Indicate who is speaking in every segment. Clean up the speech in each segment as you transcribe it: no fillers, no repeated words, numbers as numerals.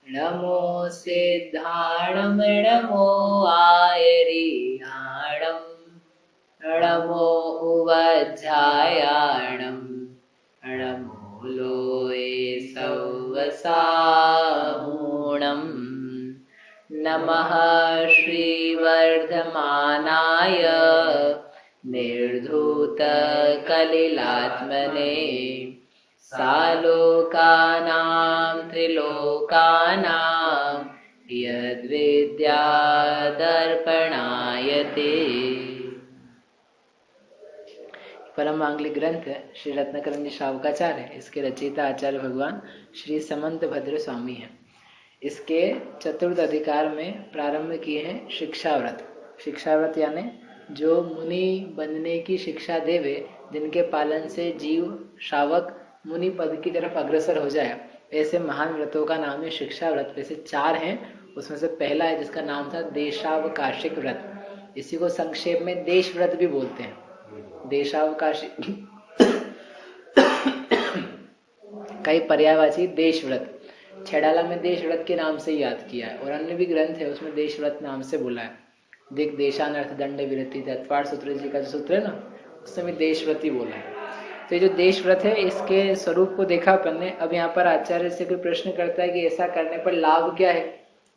Speaker 1: नमो सिद्धाणं नमो आयरिहाणं नमो उवज्झायाणं नमो लोये सौवसाहूणं नमः श्रीवर्धमानाय निर्धूतकलिलात्मने सालोकानां त्रिलोकानां यद्विद्यादर्पणायते। परम मांगलिक ग्रंथ है श्री रत्नकरंजी श्रावकाचार्य है। इसके रचयिता आचार्य भगवान श्री समंत भद्र स्वामी हैं। इसके चतुर्थ अधिकार में प्रारंभ किए हैं शिक्षाव्रत। शिक्षाव्रत यानी जो मुनि बनने की शिक्षा देवे, जिनके पालन से जीव श्रावक मुनि पद की तरफ अग्रसर हो जाए, ऐसे महान व्रतों का नाम है शिक्षाव्रत। वैसे 4 हैं, उसमें से पहला है जिसका नाम था देशावकाशिक व्रत। इसी को संक्षेप में देश व्रत भी बोलते हैं। देशावकाशिक कई पर्यायवाची देश व्रत, छेड़ाला में देश व्रत के नाम से याद किया है, और अन्य भी ग्रंथ है उसमें देश व्रत नाम से बोला है। दिक देशानर्थ दंड विरति तत्वार सूत्र जी का जो सूत्र है ना, उसमें देश व्रत ही बोला है। तो ये जो देश व्रत है, इसके स्वरूप को देखा अपन ने। अब यहाँ पर आचार्य से कोई प्रश्न करता है कि ऐसा करने पर लाभ क्या है।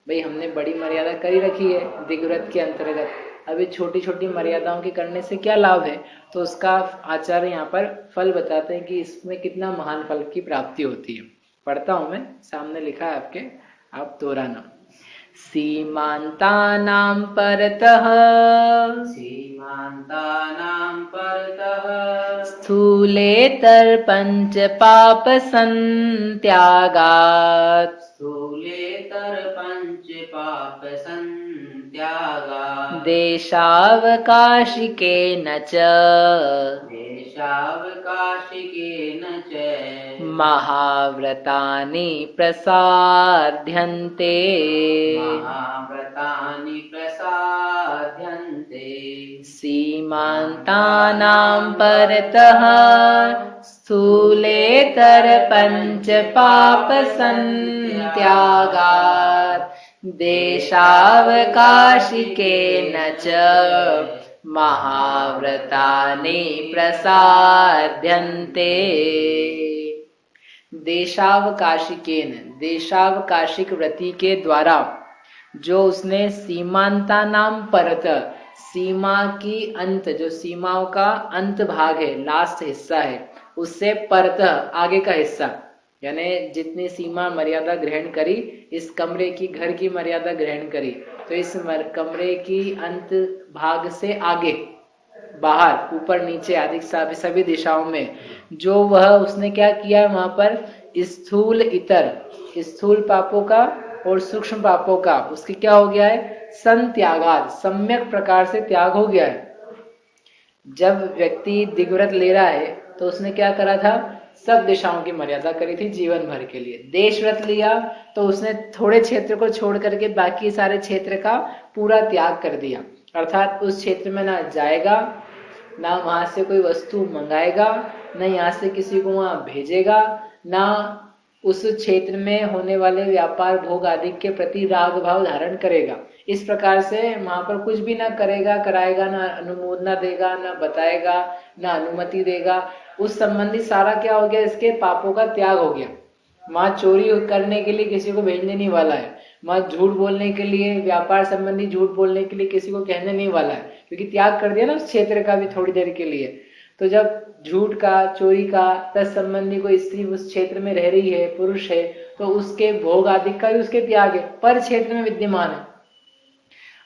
Speaker 1: भाई हमने बड़ी मर्यादा करी रखी है दिग्व्रत के अंतर्गत, अभी छोटी छोटी मर्यादाओं के करने से क्या लाभ है। तो उसका आचार्य यहाँ पर फल बताते हैं कि इसमें कितना महान फल की प्राप्ति होती है। पढ़ता हूं मैं, सामने लिखा है आपके, आप दोहराना। सीमांतानां परतः स्थूलेतर पंच पाप संत्यागात् देशावकाशिकेन च महाव्रतानि प्रसाद्यन्ते सीमान्तानां परतः स्थूलेतर पंच पाप संत्यागात् देशावकाशिकेन च महाव्रतानि प्रसाद्यन्ते। देशावकाशिकेन, देशावकाशिक व्रति के द्वारा जो उसने सीमांता नाम परत, सीमा की अंत, जो सीमाओं का अंत भाग है, लास्ट हिस्सा है, उससे परत आगे का हिस्सा, यानी जितनी सीमा मर्यादा ग्रहण करी, इस कमरे की, घर की मर्यादा ग्रहण करी, तो इस कमरे की अंत भाग से आगे, बाहर, ऊपर नीचे आदि सभी दिशाओं में जो वह उसने क्या किया, वहां पर स्थूल इतर, स्थूल पापों का और सूक्ष्म पापों का उसकी क्या हो गया है, संत्यागात, सम्यक प्रकार से त्याग हो गया है। जब व्यक्ति दिग्व्रत ले रहा है तो उसने क्या करा था, सब दिशाओं की मर्यादा करी थी जीवन भर के लिए। देश व्रत लिया तो उसने थोड़े क्षेत्र को छोड़ करके बाकी सारे क्षेत्र का पूरा त्याग कर दिया, अर्थात उस क्षेत्र में ना जाएगा, ना वहां से कोई वस्तु मंगाएगा, ना यहाँ से किसी को वहां भेजेगा, ना उस क्षेत्र में होने वाले व्यापार भोग आदि के प्रति राग भाव धारण करेगा। इस प्रकार से वहां पर कुछ भी ना करेगा, कराएगा, ना अनुमोदना देगा, ना बताएगा, ना अनुमति देगा। उस संबंधी सारा क्या हो गया, इसके पापों का त्याग हो गया। वहां चोरी करने के लिए किसी को भेजने नहीं वाला है, वहां झूठ बोलने के लिए, व्यापार संबंधी झूठ बोलने के लिए किसी को कहने नहीं वाला है, क्योंकि त्याग कर दिया ना उस क्षेत्र का भी थोड़ी देर के लिए। तो जब झूठ का, चोरी का, तत्संबंधी कोई स्त्री उस क्षेत्र में रह रही है, पुरुष है, तो उसके भोग आदि का भी उसके त्याग है, पर क्षेत्र में विद्यमान है।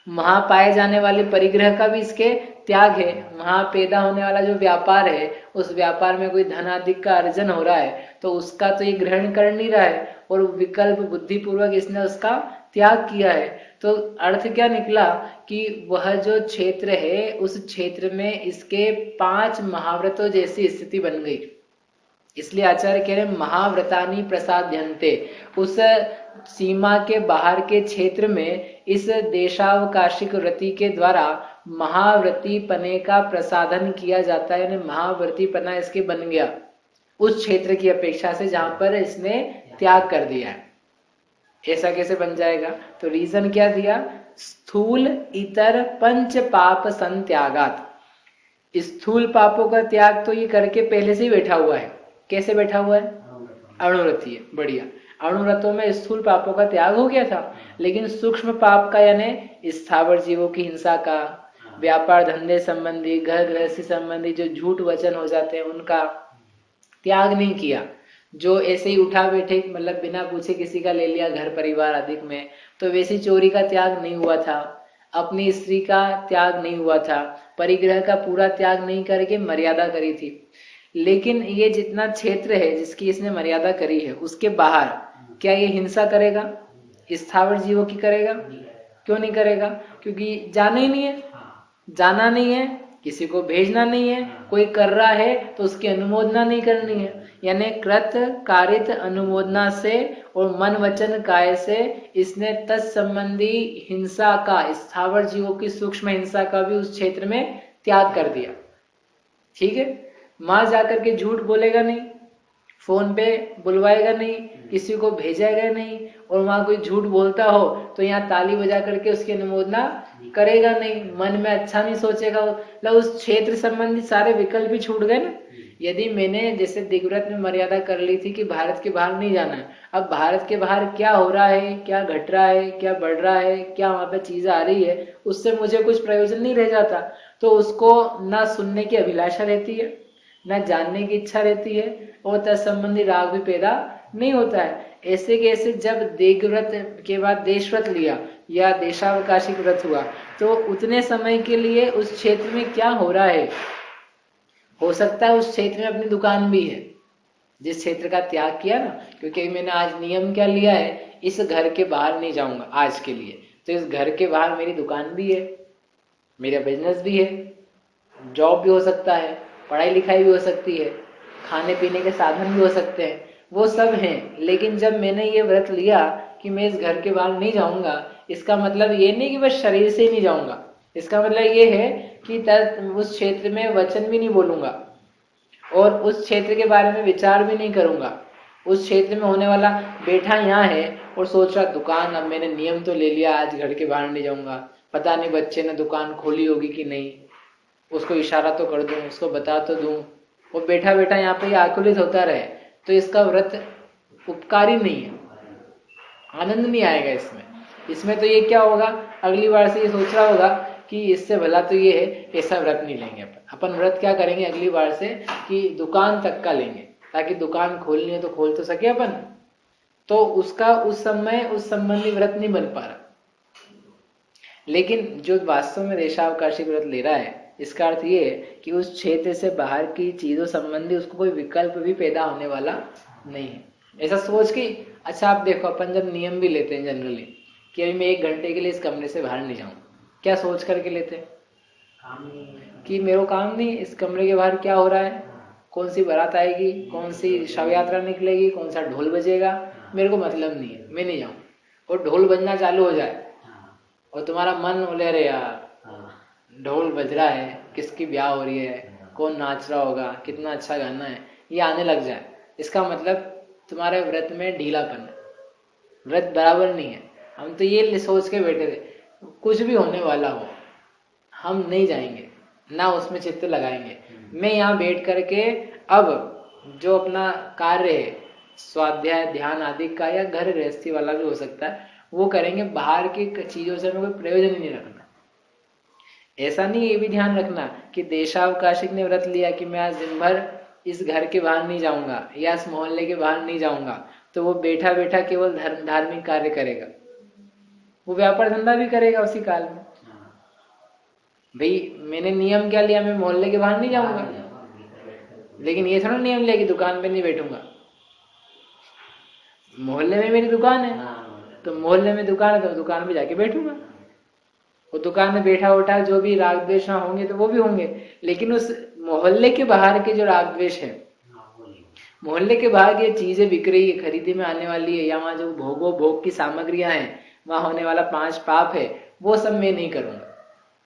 Speaker 1: वहां पाए जाने वाले परिग्रह का भी इसके त्याग है। वहां पैदा होने वाला जो व्यापार है, उस व्यापार में कोई धन आदि का अर्जन हो रहा है, तो उसका तो ये ग्रहण कर नहीं रहा है, और विकल्प बुद्धिपूर्वक इसने उसका त्याग किया है। तो अर्थ क्या निकला कि वह जो क्षेत्र है, उस क्षेत्र में इसके 5 महाव्रतों जैसी स्थिति बन गई। इसलिए आचार्य कह रहे महाव्रतानि प्रसाद्यन्ते, उस सीमा के बाहर के क्षेत्र में इस देशावकाशिक व्रति के द्वारा महाव्रती पने का प्रसाधन किया जाता है, यानी महाव्रती पना इसके बन गया उस क्षेत्र की अपेक्षा से जहां पर इसने त्याग कर दिया है। ऐसा कैसे बन जाएगा? तो रीजन क्या दिया? स्थूल इतर पंच पाप संत्यागात। स्थूल पापों का त्याग तो ये करके पहले से ही बैठा हुआ है। कैसे बैठा हुआ है? अणुव्रती है। बढ़िया, अणुव्रतों में स्थूल पापों का त्याग हो गया था, लेकिन सूक्ष्म पाप का यानी स्थावर जीवों की हिंसा का, व्यापार धंधे संबंधी, घर गृहस्थी संबंधी जो झूठ वचन हो जाते हैं उनका त्याग नहीं किया। जो ऐसे ही उठा बैठे मतलब बिना पूछे किसी का ले लिया घर परिवार अधिक में, तो वैसी चोरी का त्याग नहीं हुआ था, अपनी स्त्री का त्याग नहीं हुआ था, परिग्रह का पूरा त्याग नहीं करके मर्यादा करी थी। लेकिन ये जितना क्षेत्र है जिसकी इसने मर्यादा करी है, उसके बाहर क्या ये हिंसा करेगा? स्थावर जीवों की करेगा? क्यों नहीं करेगा? क्योंकि जाना ही नहीं है, जाना नहीं है, किसी को भेजना नहीं है, कोई कर रहा है तो उसकी अनुमोदना नहीं करनी है। यानी कृत कारित अनुमोदना से और मन वचन काय से इसने तत्संबंधी हिंसा का, स्थावर जीवों की सूक्ष्म हिंसा का भी उस क्षेत्र में त्याग कर दिया। ठीक है, वहां जाकर के झूठ बोलेगा नहीं, फोन पे बुलवाएगा नहीं, किसी को भेजेगा नहीं, और वहां कोई झूठ बोलता हो तो यहाँ ताली बजा करके उसकी अनुमोदना करेगा नहीं, मन में अच्छा नहीं सोचेगा। मतलब उस क्षेत्र संबंधी सारे विकल्प ही छूट गए ना। यदि मैंने जैसे दिग्व्रत में मर्यादा कर ली थी कि भारत के बाहर नहीं जाना है, अब भारत के बाहर क्या हो रहा है, क्या घट रहा है, क्या बढ़ रहा है, क्या वहां पे चीजें आ रही है, उससे मुझे कुछ प्रयोजन नहीं रह जाता। तो उसको ना सुनने की अभिलाषा रहती है, ना जानने की इच्छा रहती है, और तत्संबंधी राग भी पैदा नहीं होता है। ऐसे कैसे जब देवव्रत के बाद देशव्रत लिया या देशावकाशिक व्रत हुआ, तो उतने समय के लिए उस क्षेत्र में क्या हो रहा है, हो सकता है उस क्षेत्र में अपनी दुकान भी है, जिस क्षेत्र का त्याग किया ना। क्योंकि मैंने आज नियम क्या लिया है, इस घर के बाहर नहीं जाऊंगा आज के लिए, तो इस घर के बाहर मेरी दुकान भी है, मेरा बिजनेस भी है, जॉब भी हो सकता है, पढ़ाई लिखाई भी हो सकती है, खाने पीने के साधन भी हो सकते हैं, वो सब हैं। लेकिन जब मैंने ये व्रत लिया कि मैं इस घर के बाहर नहीं जाऊंगा, इसका मतलब ये नहीं कि बस शरीर से ही नहीं जाऊंगा, इसका मतलब ये है कि उस क्षेत्र में वचन भी नहीं बोलूंगा और उस क्षेत्र के बारे में विचार भी नहीं करूंगा। उस क्षेत्र में होने वाला बैठा यहाँ है और सोच रहा दुकान, अब मैंने नियम तो ले लिया आज घर के बाहर नहीं जाऊंगा, पता नहीं बच्चे ने दुकान खोली होगी कि नहीं, उसको इशारा तो कर दूं, उसको बता तो दूं, वो बैठा बैठा यहाँ पे आकुलित होता रहे, तो इसका व्रत उपकारी नहीं है, आनंद नहीं आएगा इसमें। इसमें तो ये क्या होगा, अगली बार से ये सोच रहा होगा कि इससे भला तो ये है, ऐसा व्रत नहीं लेंगे अपन व्रत क्या करेंगे अगली बार से कि दुकान तक का लेंगे, ताकि दुकान खोलनी है तो खोल तो सके अपन। तो उसका उस समय उस संबंधी व्रत नहीं बन पा रहा। लेकिन जो वास्तव में देशावकाशी व्रत ले रहा है, इसका अर्थ ये है कि उस क्षेत्र से बाहर की चीजों संबंधी उसको कोई विकल्प भी पैदा होने वाला नहीं है। ऐसा सोच के, अच्छा आप देखो अपन जब नियम भी लेते हैं जनरली कि अभी मैं 1 घंटे के लिए इस कमरे से बाहर नहीं जाऊँ, क्या सोच करके लेते हैं कि मेरे को काम नहीं, इस कमरे के बाहर क्या हो रहा है, कौन सी बारात आएगी, कौन सी शव यात्रा निकलेगी, कौन सा ढोल बजेगा, मेरे को मतलब नहीं है, मैं नहीं जाऊँ। और ढोल बजना चालू हो जाए और तुम्हारा मन बोले अरे यार ढोल बज रहा है, किसकी ब्याह हो रही है, कौन नाच रहा होगा, कितना अच्छा गाना है, ये आने लग जाए, इसका मतलब तुम्हारे व्रत में ढीलापन है, व्रत बराबर नहीं है। हम तो ये सोच के बैठे थे कुछ भी होने वाला हो हम नहीं जाएंगे, ना उसमें चित्त लगाएंगे। मैं यहाँ बैठ करके अब जो अपना कार्य है स्वाध्याय ध्यान आदि का या घर गृहस्थी वाला भी हो सकता है वो करेंगे, बाहर की चीजों से हमें कोई प्रयोजन ही नहीं रखना। ऐसा नहीं, ये भी ध्यान रखना कि देशावकाशिक ने व्रत लिया कि मैं आज दिन भर इस घर के बाहर नहीं जाऊंगा या इस मोहल्ले के बाहर नहीं जाऊंगा, तो वो बैठा बैठा केवल धार्मिक कार्य करेगा, वो व्यापार धंधा भी करेगा उसी काल में। भाई मैंने नियम क्या लिया, मैं मोहल्ले के बाहर नहीं जाऊंगा, लेकिन ये थोड़ा नियम लिया कि दुकान पे नहीं बैठूंगा। मोहल्ले में मेरी दुकान है तो मोहल्ले में दुकान है तो दुकान पे जाके बैठूंगा, वो दुकान में बैठा उठा जो भी राग द्वेष होंगे तो वो भी होंगे, लेकिन उस मोहल्ले के बाहर के जो राग द्वेष है, मोहल्ले के बाहर की चीजें बिक रही है, खरीदी में आने वाली है, या वहां जो भोग की सामग्रियां हैं, वहां होने वाला 5 पाप है, वो सब मैं नहीं करूंगा।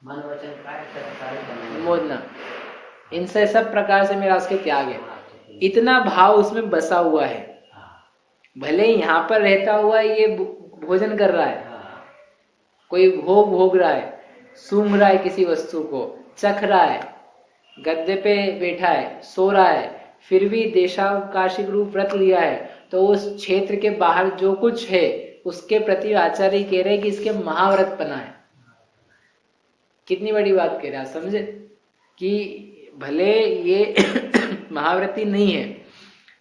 Speaker 1: मन वचन मोदना, इनसे सब प्रकार से मेरा उसके त्याग है, इतना भाव उसमें बसा हुआ है। भले ही यहाँ पर रहता हुआ ये भोजन कर रहा है, कोई भोग भोग रहा है, सूंघ रहा है किसी वस्तु को, चख रहा है, गद्दे पे बैठा है, सो रहा है, फिर भी देशावकाशिक रूप व्रत लिया है, तो उस क्षेत्र के बाहर जो कुछ है उसके प्रति आचार्य कह रहे हैं कि इसके महाव्रत बना है। कितनी बड़ी बात कह रहे हैं, समझे कि भले ये महाव्रती नहीं है,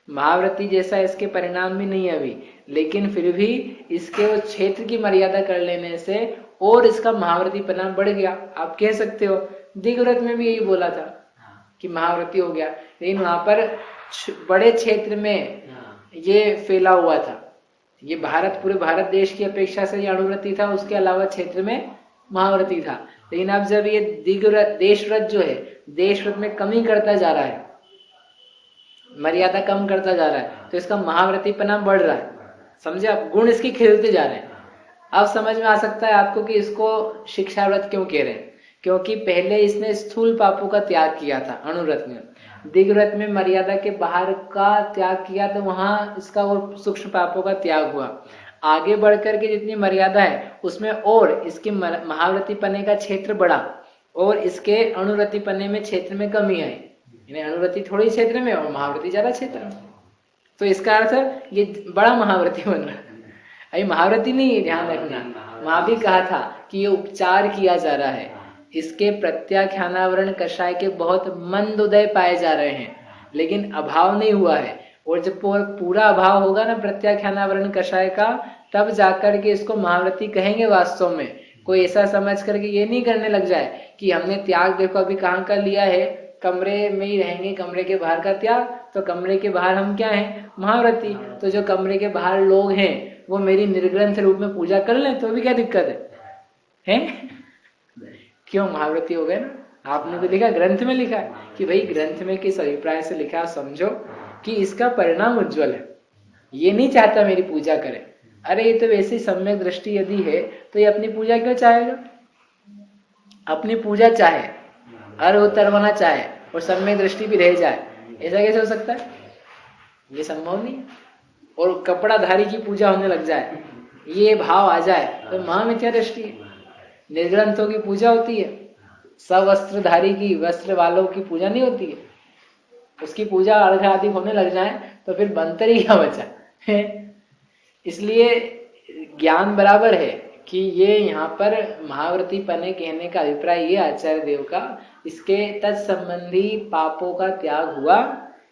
Speaker 1: महाव्रती जैसा इसके परिणाम भी नहीं है अभी, लेकिन फिर भी इसके उस क्षेत्र की मर्यादा कर लेने से और इसका महाव्रती परिणाम बढ़ गया। आप कह सकते हो दिग्व्रत में भी यही बोला था कि महाव्रती हो गया, लेकिन वहां पर बड़े क्षेत्र में ये फैला हुआ था। ये पूरे भारत देश की अपेक्षा से ये अणुव्रती था, उसके अलावा क्षेत्र में महाव्रती था। लेकिन अब जब ये दिग्व्रत देशव्रत जो है, देशव्रत में कमी करता जा रहा है, मर्यादा कम करता जा रहा है, तो इसका महाव्रतीपना बढ़ रहा है। समझे आप, गुण इसके खिलते जा रहे हैं। अब समझ में आ सकता है आपको कि इसको शिक्षाव्रत क्यों कह रहे हैं, क्योंकि पहले इसने स्थूल पापों का त्याग किया था अणुव्रत में, दिग्व्रत में मर्यादा के बाहर का त्याग किया, तो वहां इसका वो सूक्ष्म पापों का त्याग हुआ। आगे बढ़कर के जितनी मर्यादा है उसमें और इसके महाव्रती पने का क्षेत्र बढ़ा और इसके अणुव्रती पने में क्षेत्र में कमी आई। अणुव्रती थोड़ी क्षेत्र में और महाव्रती ज्यादा क्षेत्र में, तो इसका अर्थ ये बड़ा महाव्रती बन रहा है। अभी महाव्रती नहीं है, ध्यान रखना, वहां भी कहा था कि ये उपचार किया जा रहा है, इसके प्रत्याख्यानावरण कषाय के बहुत मंद उदय पाए जा रहे हैं, लेकिन अभाव नहीं हुआ है। और जब पूरा अभाव होगा ना प्रत्याख्यानावरण कषाय का, तब जाकर के इसको महाव्रती कहेंगे वास्तव में। कोई ऐसा समझ करके ये नहीं करने लग जाए कि हमने त्याग देखो अभी कहाँ का लिया है, कमरे में ही रहेंगे, कमरे के बाहर का त्याग, तो कमरे के बाहर हम क्या हैं, महाव्रती। तो जो कमरे के बाहर लोग हैं वो मेरी निर्ग्रंथ रूप में पूजा कर लें तो भी क्या दिक्कत है? क्यों महाव्रती हो गए ना। आपने तो लिखा, ग्रंथ में लिखा है कि भाई ग्रंथ में किस अभिप्राय से लिखा, समझो कि इसका परिणाम उज्जवल है। ये नहीं चाहता मेरी पूजा करे, अरे ये तो वैसी सम्यक दृष्टि यदि है तो ये अपनी पूजा क्यों चाहेगा? अपनी पूजा चाहे, अर्घ उतरवाना चाहे और सम्यक दृष्टि भी रह जाए, ऐसा कैसे हो सकता है? ये संभव नहीं। और कपड़ाधारी की पूजा होने लग जाए, ये भाव आ जाए, तो महामिथ्या दृष्टि है। निर्ग्रंथों की पूजा होती है, सवस्त्रधारी की, वस्त्र वालों की पूजा नहीं होती है। उसकी पूजा अर्घ आदि होने लग जाए तो फिर बनतर ही क्या बचा है? इसलिए ज्ञान बराबर है कि ये यहाँ पर महाव्रती पने कहने का अभिप्राय ये आचार्य देव का, इसके तत्संबंधी पापों का त्याग हुआ,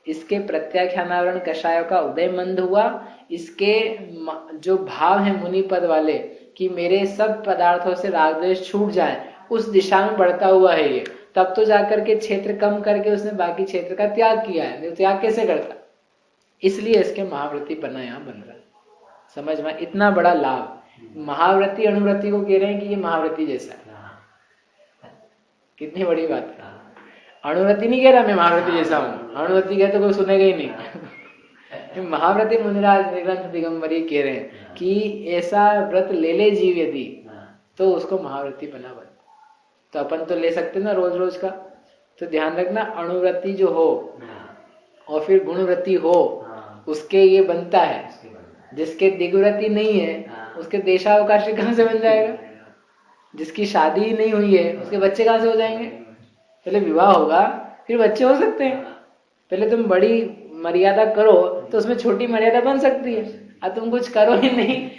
Speaker 1: इसके प्रत्याख्यानावरण कषायों का उदय मंद हुआ, इसके जो भाव है मुनि पद वाले कि मेरे सब पदार्थों से राग द्वेष छूट जाए, उस दिशा में बढ़ता हुआ है ये। तब तो जाकर के क्षेत्र कम करके उसने बाकी क्षेत्र का त्याग किया है, त्याग कैसे करता? इसलिए इसके महाव्रती पना यहाँ बन रहा है। समझ में, इतना बड़ा लाभ। महाव्रती अणुव्रती को कह रहे हैं कि ये महाव्रती जैसा है, कितनी बड़ी बात है। अणुव्रती नहीं कह रहा मैं महाव्रती जैसा हूँ, अणुव्रती कहे तो कोई सुनेगा ही नहीं। महाव्रती मुनिराज निग्रंथ दिगंबरी कह रहे हैं कि ऐसा व्रत ले ले जीव यदि, तो उसको महाव्रती बना बन। तो अपन तो ले सकते ना रोज रोज का, तो ध्यान रखना अणुव्रती जो हो और फिर गुणव्रती हो, उसके ये बनता है। जिसके दिग्व्रती नहीं है उसके देशावकाशी कहाँ से बन जाएगा? जिसकी शादी ही नहीं हुई है उसके बच्चे कहाँ से हो जाएंगे? पहले विवाह होगा फिर बच्चे हो सकते हैं। पहले तुम बड़ी मर्यादा करो तो उसमें छोटी मर्यादा बन सकती है। अब तुम कुछ करो ही नहीं,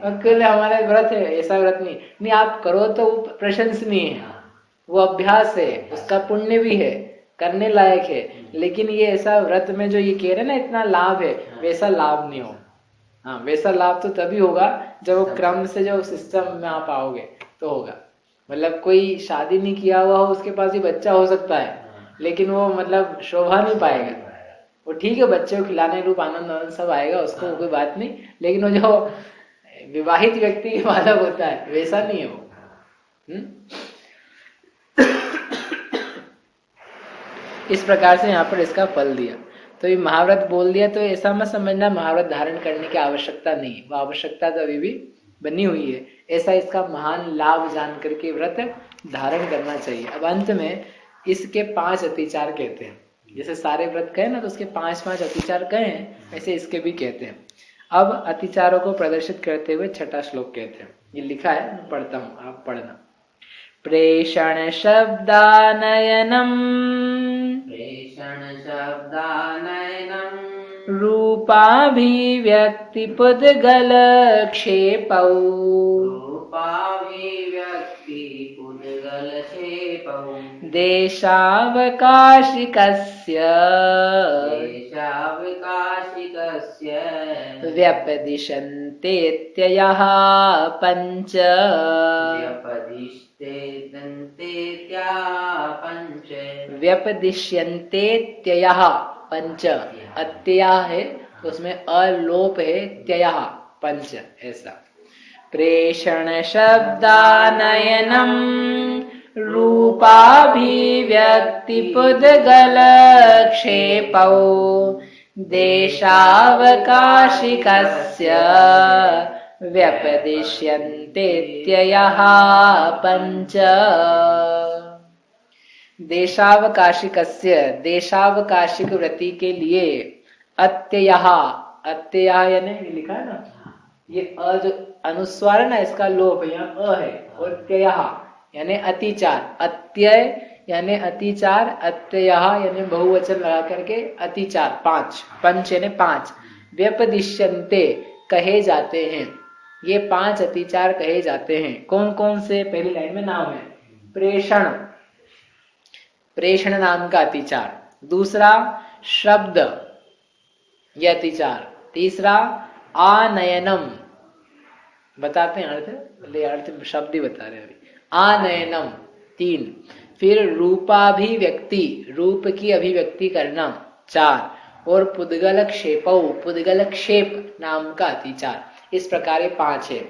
Speaker 1: अकेले हमारा व्रत है, ऐसा व्रत नहीं, आप करो तो वो प्रशंसनीय है, वो अभ्यास है, उसका पुण्य भी है, करने लायक है। लेकिन ये ऐसा व्रत में जो ये कह रहे ना इतना लाभ है, वैसा लाभ नहीं हो। हाँ, वैसा लाभ तो तभी होगा जब वो क्रम से जो सिस्टम में आप आओगे तो होगा। मतलब कोई शादी नहीं किया हुआ हो उसके पास ही बच्चा हो सकता है, लेकिन वो मतलब शोभा नहीं पाएगा। वो ठीक है, बच्चे को खिलाने रूप आनंद सब आएगा, उसको कोई बात नहीं, लेकिन वो जो विवाहित व्यक्ति के बालक होता है वैसा नहीं है वो। इस प्रकार से यहाँ पर इसका फल दिया। तो ये महाव्रत बोल दिया तो ऐसा मत समझना महाव्रत धारण करने की आवश्यकता नहीं, वो आवश्यकता तो अभी भी बनी हुई है। ऐसा इसका महान लाभ जान करके व्रत धारण करना चाहिए। अब अंत में इसके 5 अतिचार कहते हैं। जैसे सारे व्रत कहे ना तो उसके 5-5 अतिचार कहे हैं, ऐसे इसके भी कहते हैं। अब अतिचारों को प्रदर्शित करते हुए छठा श्लोक कहते हैं, ये लिखा है, मैं पढ़ता हूँ, आप पढ़ना। प्रेषण शब्दानयनम,
Speaker 2: प्रेषण शब्दानयनम,
Speaker 1: रूपाभिव्यक्ति पुद्गल क्षेपौ,
Speaker 2: रूपाभिव्यक्ति पुद्गल क्षेपौ,
Speaker 1: देशावकाशिकस्य
Speaker 2: देशावकाशिकस्य
Speaker 1: व्यपदिशन्तेत्ययः पञ्च,
Speaker 2: व्यपदिष्टेत्यन्तेत्या पञ्च,
Speaker 1: व्यपदिश्यन्तेत्ययः पंच, अत्यय है तो उसमें अलोप है, त्ययः पंच, ऐसा। प्रेषण शब्दानयनम रूपाभिव्यक्ति पुद्गल क्षेपौ, देशावकाशिकस्य व्यपदिश्यन्तेत्ययः पञ्च। देशावकाशिकस्य, देशावकाशिक व्रति के लिए, अत्ययः, अत्ययः यानी ये लिखा है ना, ये अ जो अनुस्वार है ना इसका लोप है, यहाँ अ है, और त्ययः यानी अतिचार, अत्यय यानी अतिचार, अत्ययः यानी बहुवचन लगा करके अतिचार, 5, पंच यानी 5, व्यपदिश्यन्ते कहे जाते हैं, ये 5 अतिचार कहे जाते हैं। कौन कौन से? पहली लाइन में नाम है, प्रेषण, प्रेषण नाम का अतिचार, दूसरा शब्द यह अतिचार, तीसरा आनयनम, बताते हैं अर्थ, ले अर्थ शब्द ही बता रहे हैं अभी, आनयनम 3, फिर रूपाभिव्यक्ति, रूप की अभिव्यक्ति करना 4, और पुद्गल क्षेपौ, पुद्गल क्षेप नाम का अतिचार। इस प्रकार 5 है,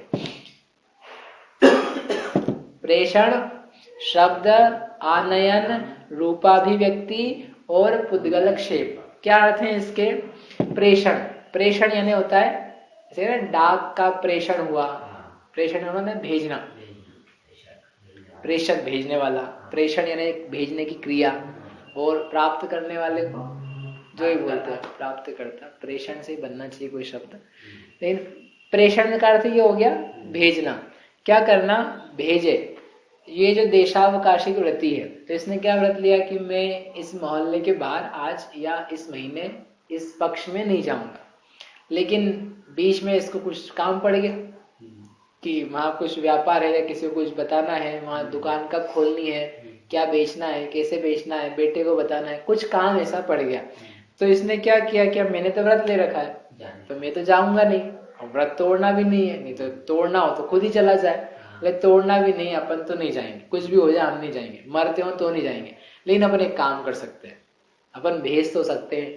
Speaker 1: प्रेषण, शब्द, आनयन, रूपाभिव्यक्ति और पुद्गल क्षेप। क्या अर्थ है इसके? प्रेषण, प्रेषण यानी होता है जैसे ना डाक का प्रेषण हुआ, प्रेषण उन्होंने भेजना, प्रेषक भेजने वाला, प्रेषण यानी भेजने की क्रिया, और प्राप्त करने वाले को जो ही बोलते हैं प्राप्त करता, प्रेषण से बनना चाहिए कोई शब्द, लेकिन प्रेषण का अर्थ ये हो गया भेजना, क्या करना, भेजे। ये जो देशावकाशिक व्रति है, तो इसने क्या व्रत लिया कि मैं इस मोहल्ले के बाहर आज या इस महीने इस पक्ष में नहीं जाऊंगा, लेकिन बीच में इसको कुछ काम पड़ गया कि वहाँ कुछ व्यापार है या किसी को कुछ बताना है, वहाँ दुकान कब खोलनी है, क्या बेचना है, कैसे बेचना है, बेटे को बताना है, कुछ काम ऐसा पड़ गया। तो इसने क्या किया, क्या मैंने तो व्रत ले रखा है तो मैं तो जाऊंगा नहीं, और व्रत तोड़ना भी नहीं है, नहीं तो तोड़ना हो तो खुद ही चला जाए, लेकिन तोड़ना भी नहीं, अपन तो नहीं जाएंगे, कुछ भी हो जाए हम नहीं जाएंगे, मरते हो तो नहीं जाएंगे। लेकिन अपन एक काम कर सकते हैं, अपन भेज तो सकते हैं,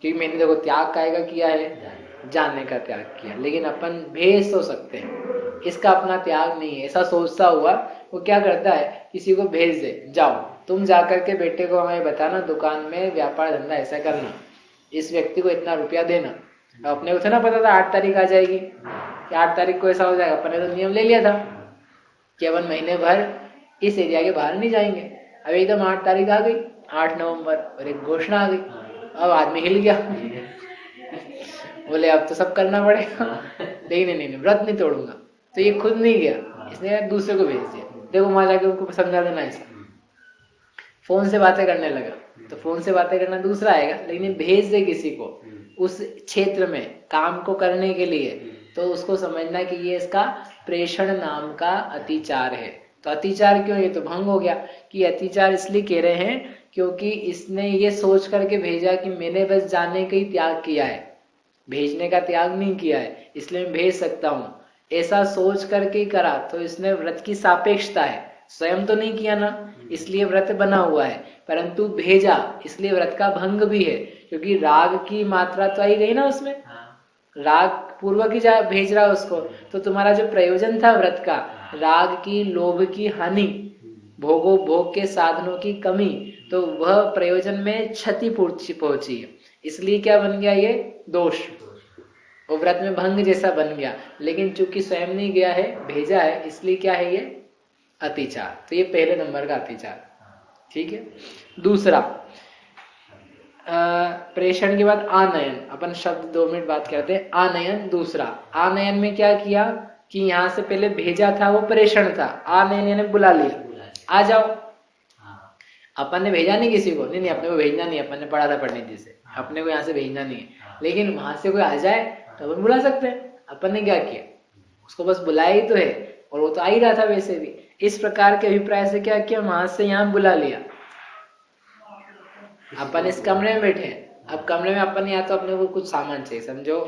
Speaker 1: क्योंकि मैंने देखो त्याग कायगा किया है, जानने का त्याग किया, लेकिन अपन भेज तो सकते हैं, इसका अपना त्याग नहीं है। ऐसा सोचता हुआ वो क्या करता है, किसी को भेज दे, जाओ तुम जाकर के बेटे को हमें बताना दुकान में व्यापार धंधा ऐसा करना, इस व्यक्ति को इतना रुपया देना। अपने को तो ना पता था 8 तारीख आ जाएगी, कि 8 तारीख को ऐसा हो जाएगा, अपने तो नियम ले लिया था कि अपन महीने भर इस एरिया के बाहर नहीं जाएंगे। अब एकदम 8 तारीख आ गई, 8 नवंबर, और एक घोषणा आ गई, अब आदमी हिल गया बोले अब तो सब करना पड़ेगा, नहीं नहीं नहीं व्रत नहीं तोड़ूंगा, तो ये खुद नहीं गया, इसने दूसरे को भेज दिया, देखो वहां जाके उनको समझा देना। ऐसा फोन से बातें करने लगा, तो फोन से बातें करना दूसरा आएगा, लेकिन भेज दे किसी को उस क्षेत्र में काम को करने के लिए, तो उसको समझना कि ये इसका प्रेषण नाम का अतिचार है। तो अतिचार क्यों? ये तो भंग हो गया। कि अतिचार इसलिए कह रहे हैं क्योंकि इसने ये सोच करके भेजा कि मैंने बस जाने का ही त्याग किया है, भेजने का त्याग नहीं किया है, इसलिए मैं भेज सकता हूँ, ऐसा सोच करके करा, तो इसने व्रत की सापेक्षता है, स्वयं तो नहीं किया ना, इसलिए व्रत बना हुआ है, परंतु भेजा इसलिए व्रत का भंग भी है, क्योंकि राग की मात्रा तो आई गई ना उसमें, राग पूर्वक ही भेज रहा उसको, तो तुम्हारा जो प्रयोजन था व्रत का, राग की, लोभ की हानि, भोग के साधनों की कमी, तो वह प्रयोजन में क्षति पहुंची है, इसलिए क्या बन गया, ये दोष, वो व्रत में भंग जैसा बन गया। लेकिन चूंकि स्वयं नहीं गया है, भेजा है, इसलिए क्या है, ये अतिचार। तो ये पहले नंबर का अतिचार, ठीक है। दूसरा, प्रेषण के बाद आनयन, अपन शब्द 2 मिनट बात करते हैं। आनयन दूसरा, आनयन में क्या किया कि यहाँ से पहले भेजा था वो प्रेषण था, आनयन यानी बुला लिया, आ जाओ। अपन ने भेजा नहीं किसी को, नहीं अपने को भेजना नहीं, अपन ने पढ़ा था पंडित जी से, अपने को यहाँ से भेजना नहीं है, लेकिन वहां से कोई आ जाए तो अपन बुला सकते हैं। अपन ने क्या किया, उसको बस बुलाया ही तो है, और वो तो आ ही रहा था वैसे भी। इस प्रकार के अभिप्राय से क्या किया, वहां से यहाँ बुला लिया। अपन इस कमरे में बैठे हैं, अब कमरे में अपन या तो अपने को कुछ सामान चाहिए, समझो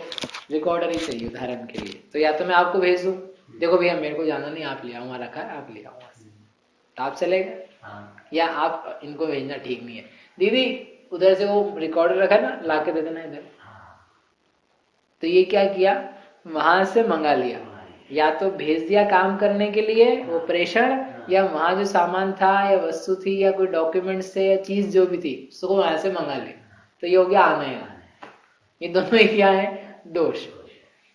Speaker 1: रिकॉर्डर ही चाहिए उदाहरण के लिए, तो या तो मैं आपको भेज दूं, देखो भैया मेरे को जाना नहीं, आप ले आओ, वहां रखा है आप ले आओ, तो आप चले गए। या आप इनको भेजना ठीक नहीं है, दीदी उधर से वो रिकॉर्डर रखा है ना, ला के दे देना इधर। तो ये क्या किया, वहां से मंगा लिया, या तो भेज दिया काम करने के लिए वो प्रेषण, या वहां जो सामान था या वस्तु थी या कोई डॉक्यूमेंट्स थे या चीज जो भी थी उसको वहां से मंगा लिया, तो ये हो गया आनयन। ये दोनों ही क्या है, दोष।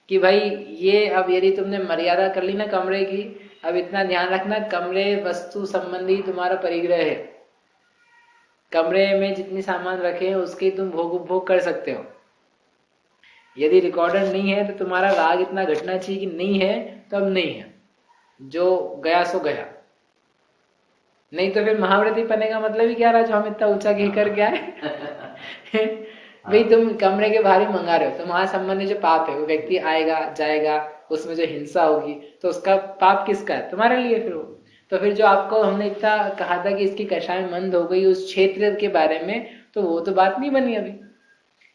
Speaker 1: कि भाई ये अब यदि तुमने मर्यादा कर ली ना कमरे की, अब इतना ध्यान रखना, कमरे वस्तु संबंधी तुम्हारा परिग्रह है, कमरे में जितनी सामान रखे हैं उसके तुम भोग उपभोग कर सकते हो। यदि रिकॉर्डर नहीं है तो तुम्हारा राग इतना घटना चाहिए कि नहीं है तो अब नहीं है, जो गया सो गया, नहीं तो फिर महाव्रती पने का मतलब ही क्या रहा, जो हम इतना ऊंचा कह कर क्या है। भाई तुम कमरे के बाहर ही मंगा रहे हो, तो वहां संबंधी जो पाप है, वो व्यक्ति आएगा जाएगा, उसमें जो हिंसा होगी तो उसका पाप किसका है, तुम्हारे लिए फिर वो। तो फिर जो आपको हमने इतना कहा था कि इसकी कषाय मंद हो गई उस क्षेत्र के बारे में, तो वो तो बात नहीं बनी अभी।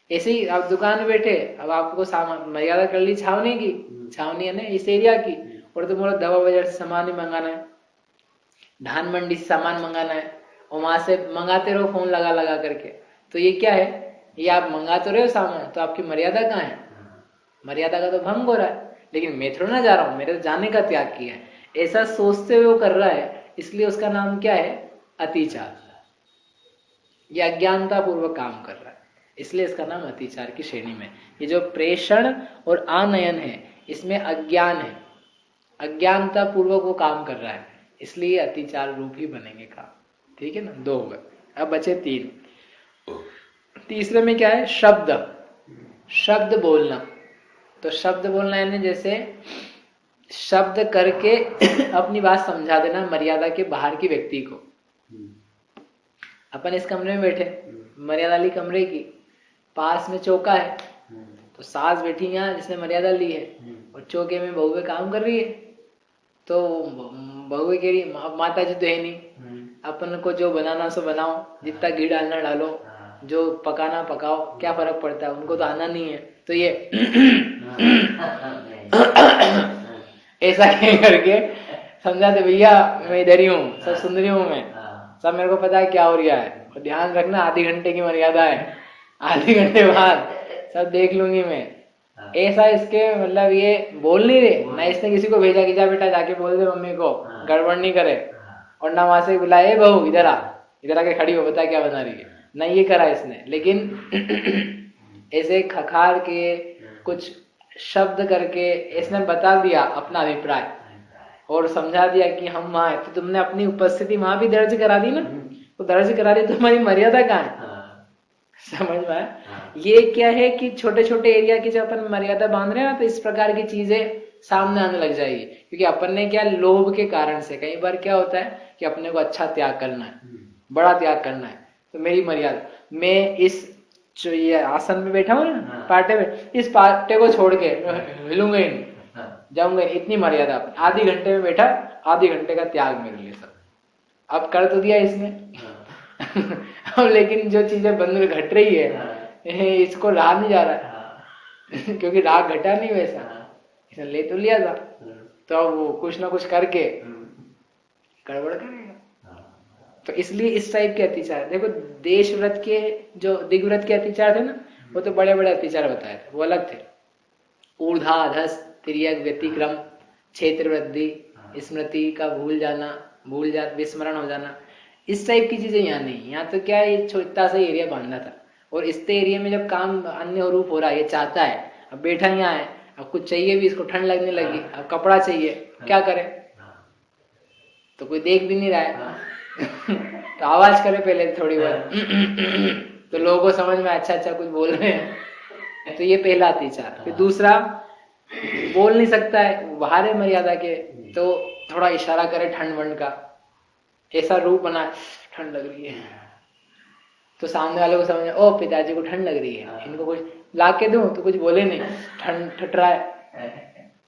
Speaker 1: ऐसे ही आप दुकान में बैठे, अब आपको सामान मर्यादा कर ली छावनी की, छावनी है ना इस एरिया की, और तुम्हारा दवा बाजार से सामान ही मंगाना है, धान मंडी से सामान मंगाना है, और वहां से मंगाते रहो फोन लगा लगा करके, तो ये क्या है, ये आप मंगा तो रहे हो सामान, तो आपकी मर्यादा कहाँ है, मर्यादा का तो भंग हो रहा है। लेकिन मैं थोड़ा ना जा रहा हूँ, मेरे तो जाने का त्याग किया है, ऐसा सोचते हुए वो कर रहा है, इसलिए उसका नाम क्या है, अतिचार। ये अज्ञानता पूर्वक काम कर रहा है, इसलिए इसका नाम अतिचार की श्रेणी में। ये जो प्रेषण और आनयन है इसमें अज्ञान है, अज्ञानता पूर्वक वो काम कर रहा है, इसलिए अतिचार रूप ही बनेंगे काम। ठीक है ना, 2 हो गए, अब बचे 3। तीसरे में क्या है, शब्द, शब्द बोलना। तो शब्द बोलना यानी जैसे शब्द करके अपनी बात समझा देना मर्यादा के बाहर की व्यक्ति को। अपन इस कमरे में बैठे, मर्यादा ली कमरे की, पास में चौका है, तो सास बैठी यहाँ जिसने मर्यादा ली है, और चौके में बहुएं काम कर रही है, तो बहुएं कह रही माता जी तो है नहीं, अपन को जो बनाना सो बनाओ, जितना घी डालना डालो, जो पकाना पकाओ, क्या फर्क पड़ता है, उनको तो आना नहीं है। तो ये ऐसा कह करके समझाते, भैया मैं इधर ही हूँ, सब सुन रही हूँ मैं, सब मेरे को पता है क्या हो रहा है, और ध्यान रखना आधे घंटे की मर्यादा है, आधे घंटे बाद सब देख लूंगी मैं। ऐसा इसके मतलब ये बोल नहीं रहे ना, इसने किसी को भेजा कि जा बेटा जाके बोल दे मम्मी को गड़बड़ नहीं करे, और ना वहां से बुलाए बहू इधर आ, इधर आके खड़ी हो, बता क्या बना रही है, ना ये करा इसने। लेकिन ऐसे खखार के कुछ शब्द करके इसने बता दिया अपना अभिप्राय और समझा दिया कि हम वहां है, तो तुमने अपनी उपस्थिति वहां भी दर्ज करा दी ना, तो दर्ज करा दी, तुम्हारी मर्यादा कहाँ है, समझ में आया? ये क्या है कि छोटे छोटे एरिया की जब अपन मर्यादा बांध रहे हैं ना, तो इस प्रकार की चीजें सामने आने लग जाएगी। क्योंकि अपन ने क्या, लोभ के कारण से कई बार क्या होता है कि अपने को अच्छा त्याग करना है, बड़ा त्याग करना है, तो मेरी मर्यादा, मैं इस जो ये आसन में बैठा हूँ ना, पाटे में, इस पाटे को छोड़ के हिलूंगा ही नहीं, जाऊंगा, इतनी मर्यादा। आधे घंटे में बैठा, आधे घंटे का त्याग मेरे लिए सब। अब कर तो दिया इसने अब लेकिन जो चीजें बंद में घट रही है, इसको रहा नहीं जा रहा क्योंकि राग घटा नहीं वैसा, इसने ले तो लिया था, तो अब वो कुछ ना कुछ करके गड़बड़ करेगा। तो इसलिए इस टाइप के अत्याचार, देखो देश व्रत के जो दिग्व्रत के अत्याचार थे ना, वो तो बड़े बड़े अत्याचार बताए थे, वो अलग थे। ऊर्धाधस, तिर्यक, व्यतिक्रम, क्षेत्र वृद्धि, स्मृति का भूल जा विस्मरण हो जाना, इस टाइप की चीजें यहाँ नहीं। यहाँ तो क्या है, ये छोटा सा एरिया बांधा था, और इस एरिया में जब काम अन्य रूप हो रहा है, ये चाहता है, अब बैठा यहाँ है, अब कुछ चाहिए भी, इसको ठंड लगने लगी, अब कपड़ा चाहिए, क्या करे, तो कोई देख भी नहीं रहा है तो आवाज करे पहले थोड़ी बहुत तो लोगों को समझ में अच्छा कुछ बोल रहे हैं। तो ये पहला अतिचार। फिर दूसरा, बोल नहीं सकता है, बाहर है मर्यादा के, तो थोड़ा इशारा करे ठंड वंड का, ऐसा रूप बना, ठंड लग रही है, तो सामने वाले को समझ, ओ पिताजी को ठंड लग रही है, इनको कुछ ला के दूं तो कुछ बोले नहीं, ठंड ठटरा है।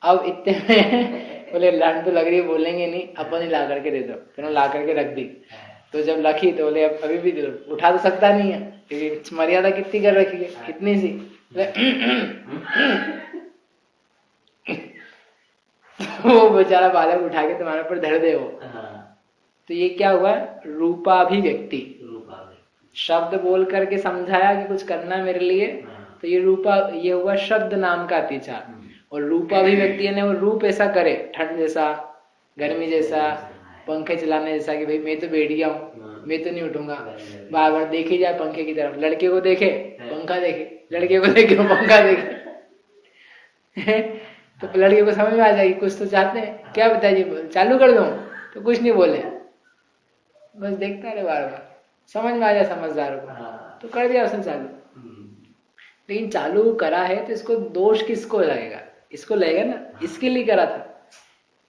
Speaker 1: अब इतने में बोले ठंड तो लग रही है, बोलेंगे नहीं, अपन ही ला करके दे दो, फिर ला करके रख दी। तो जब रखी तो बोले अब अभी भी दे दो, उठा तो सकता नहीं है क्योंकि मर्यादा कितनी कर रखी है, कितनी सी। वो बेचारा बालक उठा के तुम्हारे ऊपर धर दे वो। तो ये क्या हुआ, रूपाभिव्यक्ति। शब्द बोल करके समझाया कि कुछ करना है मेरे लिए, तो ये रूपा, ये हुआ शब्द नाम का अतिचार। और रूपाभिव्यक्ति ने वो रूप ऐसा करे, ठंड जैसा, गर्मी जैसा, पंखे चलाने जैसा, कि भाई मैं तो बैठ गया हूँ, मैं तो नहीं उठूंगा, बार बार देखे जाए पंखे की तरफ, लड़के को देखे पंखा देखे, लड़के को देखे पंखा देखे। तो लड़के को समझ में आ जाएगी कुछ तो चाहते हैं, क्या पिताजी चालू कर दूं, तो कुछ नहीं बोले, बस देखता रहे बार बार, समझ में आ जाए समझदारों को, तो कर दिया उसने चालू। लेकिन चालू करा है तो इसको दोष किसको लगेगा, इसको लगेगा ना, इसके लिए करा था,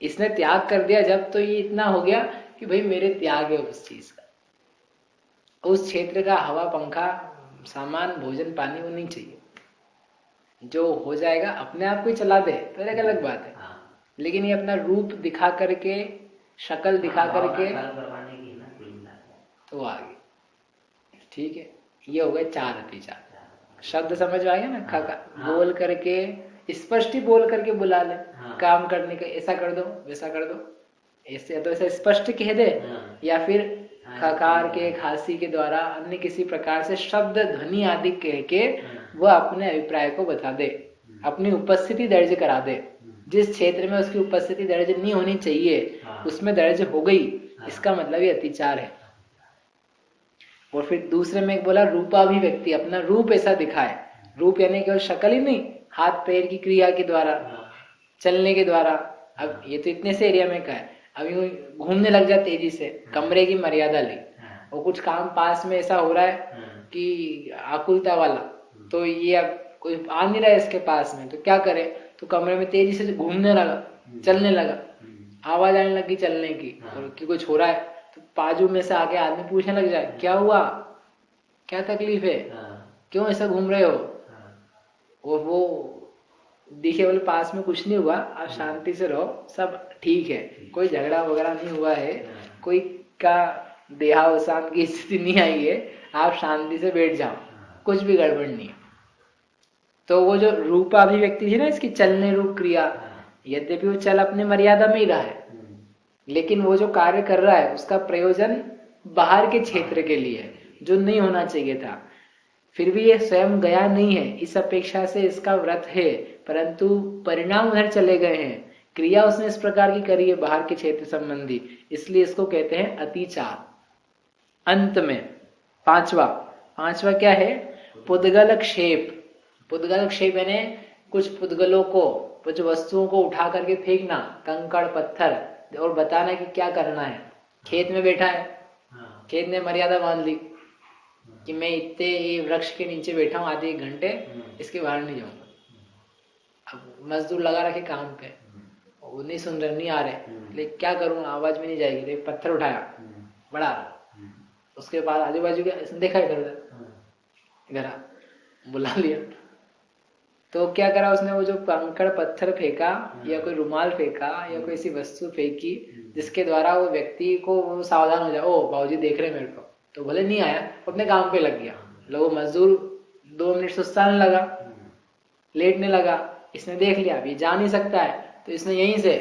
Speaker 1: इसने त्याग कर दिया जब, तो ये इतना हो गया कि भाई मेरे त्याग है उस चीज का, उस क्षेत्र का हवा पंखा सामान भोजन पानी वो नहीं चाहिए, जो हो जाएगा अपने आप को ही चला दे तो एक अलग बात है। लेकिन ये अपना रूप दिखा करके, शक्ल दिखा करके तो आगे, ठीक है। ये हो गए 4 अतिचार। शब्द समझ में आ गया ना, खाका बोल करके, स्पष्ट ही बोल करके बुला ले, काम करने का, ऐसा कर दो वैसा कर दो, ऐसे तो ऐसा स्पष्ट कह दे, या फिर खकार के, खांसी के द्वारा, अन्य किसी प्रकार से शब्द ध्वनि आदि कह के वह अपने अभिप्राय को बता दे, अपनी उपस्थिति दर्ज करा दे। जिस क्षेत्र में उसकी उपस्थिति दर्ज नहीं होनी चाहिए उसमें दर्ज हो गई, इसका मतलब ये अतिचार है। और फिर दूसरे में बोला रूपाभिव्यक्ति, अपना रूप ऐसा दिखाए, रूप यानी केवल शक्ल ही नहीं, हाथ पैर की क्रिया के द्वारा, चलने के द्वारा। अब ये तो इतने से एरिया में का है, अब यूं घूमने लग जाए तेजी से, कमरे की मर्यादा ले, और कुछ काम पास में ऐसा हो रहा है कि आकुलता वाला, तो ये अब कोई आ नहीं रहा है इसके पास में, तो क्या करे, तो कमरे में तेजी से घूमने लगा, चलने लगा, आवाज आने लगी चलने की, और कि कुछ हो रहा है, तो बाजू में से आके आदमी पूछने लग जाए क्या हुआ, क्या तकलीफ है, क्यों ऐसा घूम रहे हो, और वो दिखे बोले पास में कुछ नहीं हुआ, आप शांति से रहो, सब ठीक है, कोई झगड़ा वगैरह नहीं हुआ है, कोई का देहावसान की स्थिति नहीं आई है, आप शांति से बैठ जाओ, कुछ भी गड़बड़ नहीं है। तो वो जो रूपाभिव्यक्ति थी ना इसकी, चलने रूप क्रिया, यद्यपि वो चल अपने मर्यादा में ही रहा है, लेकिन वो जो कार्य कर रहा है उसका प्रयोजन बाहर के क्षेत्र के लिए है, जो नहीं होना चाहिए था। फिर भी ये स्वयं गया नहीं है, इस अपेक्षा से इसका व्रत है, परंतु परिणाम उधर चले गए हैं, क्रिया उसने इस प्रकार की करी है बाहर के क्षेत्र संबंधी, इसलिए इसको कहते हैं अतिचार। अंत में पांचवा क्या है, पुद्गल क्षेप। पुद्गल क्षेप यानी कुछ पुद्गलों को, कुछ वस्तुओं को उठा करके फेंकना, कंकड़ पत्थर, और बताना कि क्या करना है। खेत में बैठा है, खेत ने मर्यादा बांध ली कि मैं इतने ये वृक्ष के नीचे बैठा हूँ आधे 1 घंटे, इसके बाहर नहीं जाऊंगा। अब मजदूर लगा रखे काम पे, वो नहीं सुन रहे, नहीं आ रहे, लेकिन क्या करूँ, आवाज में नहीं जाएगी, लेकिन पत्थर उठाया बड़ा, उसके बाद आजू बाजू क्या देखा, इधर बुला लिया, तो क्या करा उसने, वो जो कंकड़ पत्थर फेंका या कोई रुमाल फेंका या कोई ऐसी वस्तु फेंकी जिसके द्वारा वो व्यक्ति को वो सावधान हो जाए, ओ बाबूजी देख रहे मेरे को, तो भले नहीं आया, अपने काम पे लग गया। लोग मजदूर 2 मिनट सुस्ताने लगा, लेटने लगा, इसने देख लिया अभी जा नहीं सकता है, तो इसने यहीं से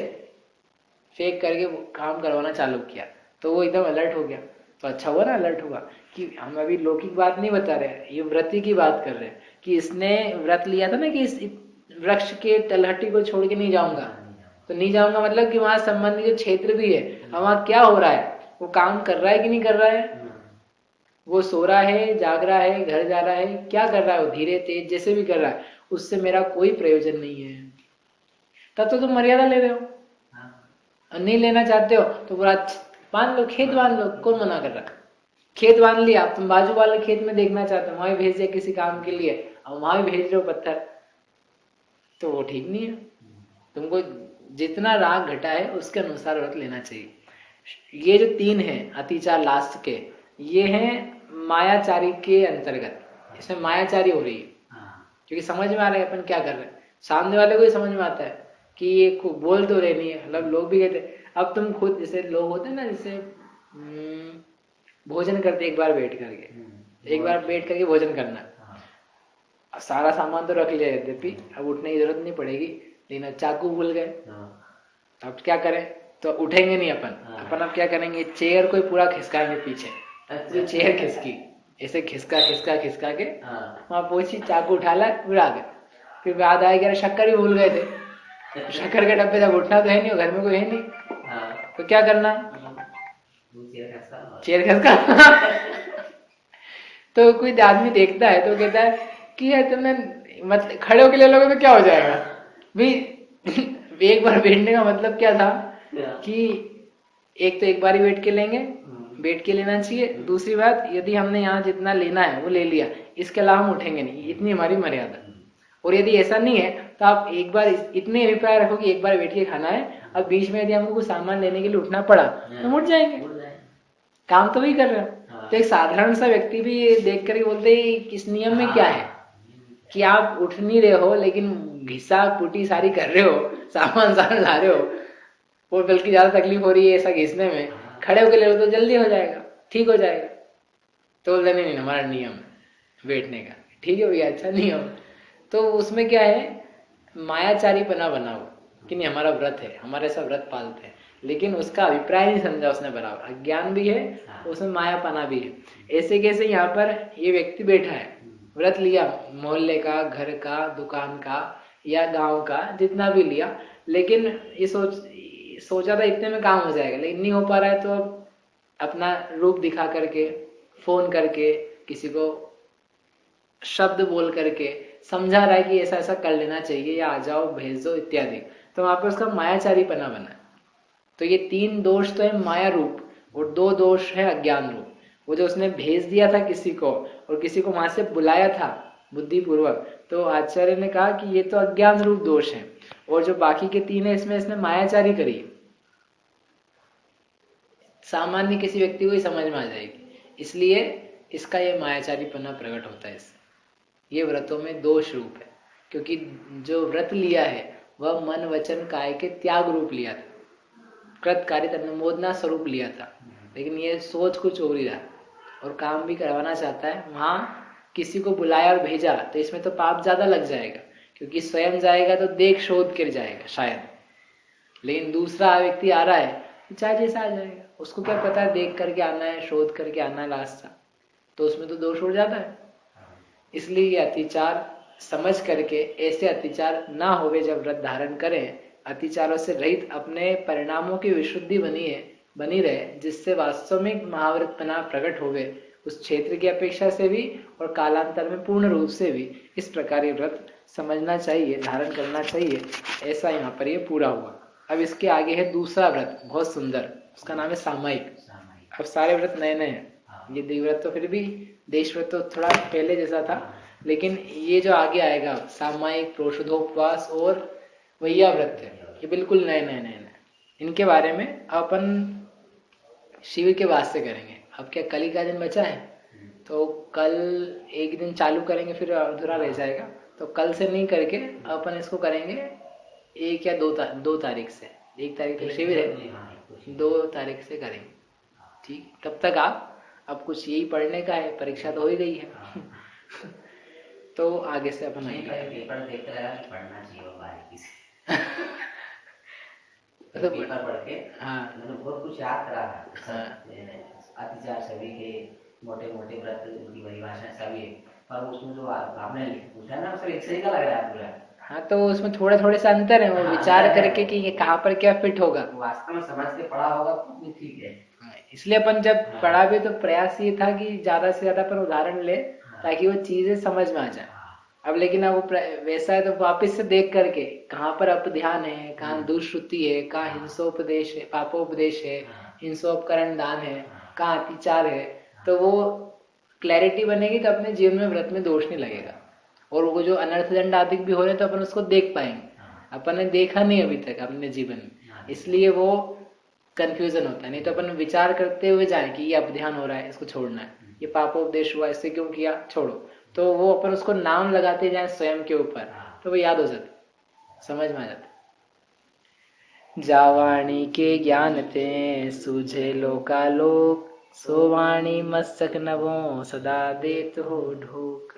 Speaker 1: फेंक करके काम करवाना चालू किया, तो वो एकदम अलर्ट हो गया। तो अच्छा हुआ ना अलर्ट हुआ, कि हम अभी लौकिक बात नहीं बता रहे हैं, ये व्रती की बात कर रहे हैं, कि इसने व्रत लिया था ना कि इस वृक्ष के तलहटी को छोड़ के नहीं जाऊंगा, तो नहीं जाऊंगा मतलब कि वहां संबंधी जो क्षेत्र भी है, वहां क्या हो रहा है, वो काम कर रहा है कि नहीं कर रहा है, वो सो रहा है, जाग रहा है, घर जा रहा है, क्या कर रहा है, वो धीरे तेज जैसे भी कर रहा है, उससे मेरा कोई प्रयोजन नहीं है। तब तो तुम मर्यादा ले रहे हो, और नहीं लेना चाहते हो तो पूरा बांध लो, खेत बांध लो, कौन मना कर रहा है, खेत बांध लिया, अब तुम बाजू वाले खेत में देखना चाहते हो, वहां भी भेज दिया किसी काम के लिए, अब वहां भी भेज रहे हो पत्थर, तो वो ठीक नहीं है। तुमको जितना राग घटा है उसके अनुसार व्रत लेना चाहिए। ये जो 3 है अतिचार लास्ट के, ये हैं मायाचारी के अंतर्गत, इसमें मायाचारी हो रही है, क्योंकि समझ में आ रहा है अपन क्या कर रहे हैं, सामने वाले को ही समझ में आता है कि ये बोल तो रहे नहीं है, मतलब लोग भी कहते हैं। अब तुम खुद जैसे लोग होते हैं ना, जैसे भोजन करते एक बार बैठ करके, एक बार बैठ करके भोजन करना, सारा सामान तो रख लिया यद्यपि, अब उठने की जरूरत नहीं पड़ेगी, लेकिन अब चाकू भूल गए, अब क्या करें, तो उठेंगे नहीं अपन अब क्या करेंगे, चेयर को पूरा खिसकाएंगे पीछे, जो चेयर खिसकी ऐसे खिसका खिसका खिसका के वहां पहुंची, चाकू उठा ला, उड़ा गए। फिर बाद आए कि शक्कर भी भूल गए थे, शक्कर के डब्बे, जब उठना तो है नहीं, घर में कोई है नहीं, तो क्या करना, चेयर खिसका। तो कोई आदमी देखता है तो कहता है कि यार तुमने मतलब खड़े होके ले लोगे तो क्या हो जाएगा भाई। एक बार बैठने का मतलब क्या था कि एक तो एक बार ही बैठ के लेंगे, बैठ के लेना चाहिए, दूसरी बात यदि हमने यहाँ जितना लेना है वो ले लिया, इसके अलावा हम उठेंगे नहीं, इतनी हमारी मर्यादा। और यदि ऐसा नहीं है तो आप एक बार इतने अभिप्राय रखो कि एक बार बैठ के खाना है, अब बीच में यदि हमको कुछ सामान लेने के लिए उठना पड़ा तो उठ जाएंगे, काम तो वही कर रहे हो। तो एक साधारण सा व्यक्ति भी ये देख कर बोलते इस नियम में क्या है कि आप उठ नहीं रहे हो लेकिन घिसा पुटी सारी कर रहे हो, सामान सारा ला रहे हो, और बल्कि ज्यादा तकलीफ हो रही है ऐसा घिसने में, खड़े होकर ले लो तो जल्दी हो जाएगा, ठीक हो जाएगा। तो बोलते नहीं हमारा नियम है बैठने का, ठीक है भैया अच्छा नियम। तो उसमें क्या है, मायाचारी पना बना हो कि नहीं हमारा व्रत है, हमारे सब व्रत पालते हैं, लेकिन उसका अभिप्राय नहीं समझा उसने बराबर, अज्ञान भी है उसमें मायापना भी है। ऐसे कैसे यहाँ पर ये व्यक्ति बैठा है, व्रत लिया मोहल्ले का, घर का, दुकान का या गांव का, जितना भी लिया, लेकिन ये सोचा था इतने में काम हो जाएगा, लेकिन नहीं हो पा रहा है, तो अब अपना रूप दिखा करके, फोन करके, किसी को शब्द बोल करके समझा रहा है कि ऐसा ऐसा कर लेना चाहिए, या आ जाओ भेज दो इत्यादि, तो वहां पर उसका मायाचारी पना बना। तो ये 3 दोष तो है माया रूप, और 2 दोष है अज्ञान रूप। वो जो उसने भेज दिया था किसी को और किसी को वहां से बुलाया था बुद्धिपूर्वक, तो आचार्य ने कहा कि ये तो अज्ञान रूप दोष है, और जो बाकी के 3 है इसमें इसने मायाचारी करी, सामान्य किसी व्यक्ति को ही समझ में आ जाएगी, इसलिए इसका ये मायाचारी पना प्रकट होता है। ये व्रतों में दोष रूप है, क्योंकि जो व्रत लिया है वह मन वचन काय के त्याग रूप लिया था, कृत कार्य अनुमोदना स्वरूप लिया था, लेकिन ये सोच कुछ और ही रहा और काम भी करवाना चाहता है, वहां किसी को बुलाया और भेजा, तो इसमें तो पाप ज्यादा लग जाएगा, क्योंकि स्वयं जाएगा तो देख शोध कर जाएगा शायद, लेकिन दूसरा व्यक्ति आ रहा है चाहे जैसा आ जाएगा, उसको क्या पता है देख करके आना है, शोध करके आना है रास्ता, तो उसमें तो दोष उड़ जाता है। इसलिए ये अतिचार समझ करके, ऐसे अतिचार ना होवे जब व्रत धारण करें, अतिचारों से रहित अपने परिणामों की विशुद्धि बनी रहे, जिससे वास्तविक महाव्रतपना प्रकट होवे, उस क्षेत्र की अपेक्षा से भी और कालांतर में पूर्ण रूप से भी इस प्रकार ये व्रत समझना चाहिए, धारण करना चाहिए। ऐसा यहाँ पर ये पूरा हुआ। अब इसके आगे है दूसरा व्रत, बहुत सुंदर, उसका नाम है सामायिक। अब सारे व्रत नए नए हैं, ये देवव्रत तो फिर भी, देश व्रत तो थोड़ा पहले जैसा था, लेकिन ये जो आगे आएगा सामायिक, प्रोषधोपवास और वैया व्रत है, ये बिल्कुल नए नए नए नए। इनके बारे में अपन शिविर के वास्ते करेंगे। अब क्या कल ही का दिन बचा है, तो कल एक दिन चालू करेंगे फिर अधूरा रह जाएगा, तो कल से नहीं करके अपन इसको करेंगे 1 या 2 तारीख से। 1 तारीख तक शिविर है, 2 तारीख से करेंगे, ठीक। तब तक आप, अब कुछ यही पढ़ने का है, परीक्षा तो हो ही गई है। तो आगे से अपन
Speaker 2: पेपर देख रहा है, पढ़ना चाहिए बारीकी से।
Speaker 1: तो
Speaker 2: पेपर पढ़ के
Speaker 1: हाँ,
Speaker 2: मतलब बहुत कुछ याद करा था। अतिचार सभी के मोटे मोटे व्रत, उनकी परिभाषा सभी है, पर उसमें जो आपने पूछा ना, सब एक सही का लग रहा है पूरा।
Speaker 1: हाँ, तो उसमें थोड़े थोड़े से अंतर है, वो विचार करके कि ये कहाँ पर क्या फिट होगा,
Speaker 2: वास्तव में समझ के पढ़ा होगा तो ठीक है।
Speaker 1: इसलिए अपन जब पढ़ा भी तो प्रयास ये था कि ज्यादा से ज्यादा अपन उदाहरण ले, ताकि वो चीजें समझ में आ जाए। अब लेकिन अब वो वैसा है तो वापस से देख करके कहाँ पर अपध्यान है, कहाँ दुष्श्रुति है, कहाँ हिंसोपदेश है, पापोपदेश है, हिंसोपकरण दान है, कहाँ अतिचार है, तो वो क्लैरिटी बनेगी तो अपने जीवन में व्रत में दोष नहीं लगेगा। और वो जो अनर्थ दंड आदि भी हो रहे हैं तो अपन उसको देख पाएंगे। अपन ने देखा नहीं अभी तक अपने जीवन में, इसलिए वो कंफ्यूजन होता है। नहीं तो अपन विचार करते हुए जाए कि ये अब ध्यान हो रहा है, इसको छोड़ना है, ये पापोपदेश हुआ, इससे क्यों किया, छोड़ो। तो वो अपन उसको नाम लगाते जाए स्वयं के ऊपर, तो वो याद हो जाता, समझ में आ जाता। जावाणी के ज्ञान ते सूझे लोकालोक, सोवाणी मस्तक नवो सदा देत हो ढोक।